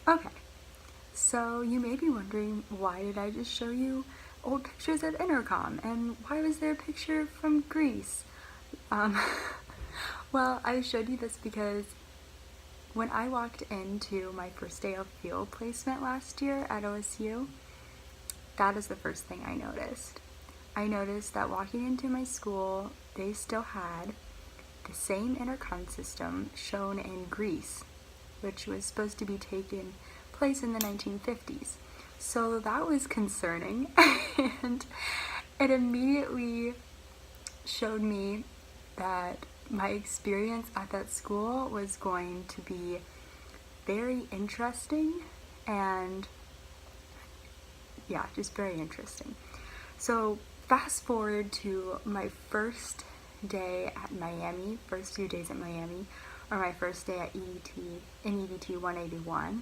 Okay, so you may be wondering, why did I just show you old pictures of intercom, and why was there a picture from Greece? Um, well, I showed you this because when I walked into my first day of field placement last year at OSU, that is the first thing I noticed. I noticed that walking into my school, they still had the same intercom system shown in Greece, which was supposed to be taking place in the 1950s. So that was concerning, and it immediately showed me that my experience at that school was going to be very interesting and, yeah, just very interesting. So fast forward to my first day at Miami, first few days at Miami, or my first day at EDT in EDT181.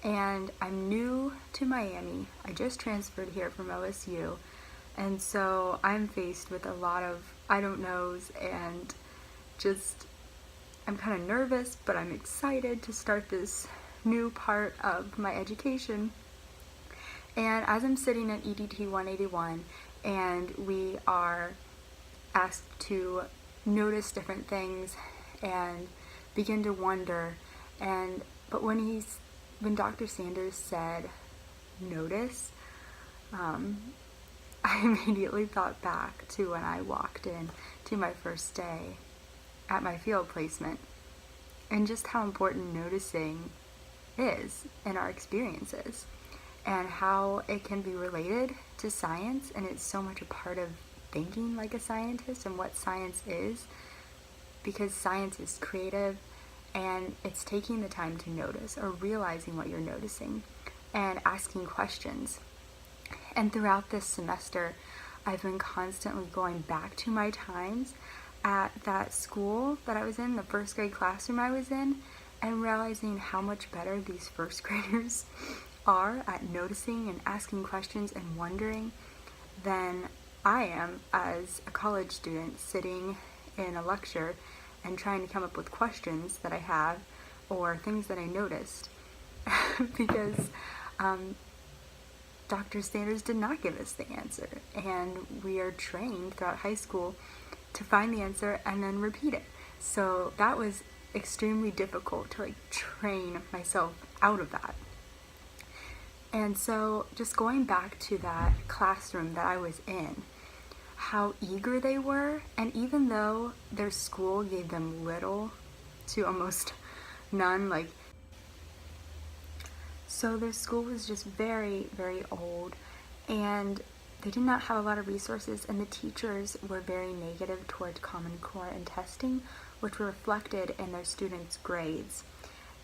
And I'm new to Miami. I just transferred here from OSU, and so I'm faced with a lot of I don't knows, and just I'm kind of nervous, but I'm excited to start this new part of my education. And as I'm sitting at EDT 181 and we are asked to notice different things and begin to wonder, but when Dr. Sanders said notice, I immediately thought back to when I walked in to my first day at my field placement, and just how important noticing is in our experiences, and how it can be related to science, and it's so much a part of thinking like a scientist and what science is, because science is creative, and it's taking the time to notice or realizing what you're noticing and asking questions. And throughout this semester, I've been constantly going back to my times at that school that I was in, the first grade classroom I was in, and realizing how much better these first graders are at noticing and asking questions and wondering than I am as a college student sitting in a lecture and trying to come up with questions that I have or things that I noticed. Because Dr. Sanders did not give us the answer, and we are trained throughout high school to find the answer and then repeat it. So that was extremely difficult to train myself out of that. And so just going back to that classroom that I was in, how eager they were, and even though their school gave them little to almost none, so their school was just very, very old, and they did not have a lot of resources, and the teachers were very negative towards Common Core and testing, which were reflected in their students' grades.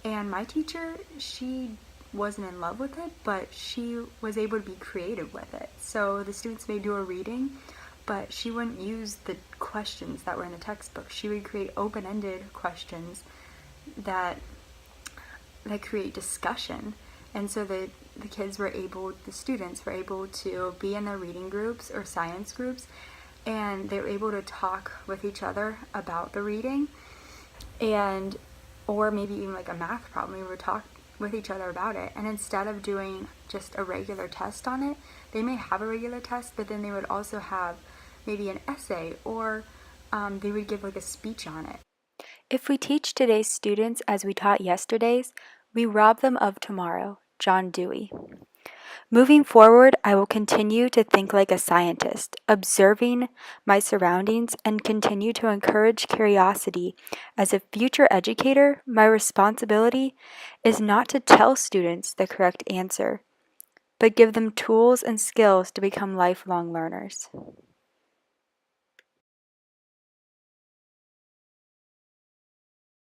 And my teacher, she wasn't in love with it, but she was able to be creative with it. So the students may do a reading, but she wouldn't use the questions that were in the textbook. She would create open-ended questions that create discussion. And so the students were able to be in their reading groups or science groups, and they were able to talk with each other about the reading, and or maybe even a math problem, we would talk with each other about it. And instead of doing just a regular test on it, they may have a regular test, but then they would also have maybe an essay, or they would give a speech on it. If we teach today's students as we taught yesterday's, we rob them of tomorrow. John Dewey. Moving forward, I will continue to think like a scientist, observing my surroundings, and continue to encourage curiosity. As a future educator, my responsibility is not to tell students the correct answer, but give them tools and skills to become lifelong learners.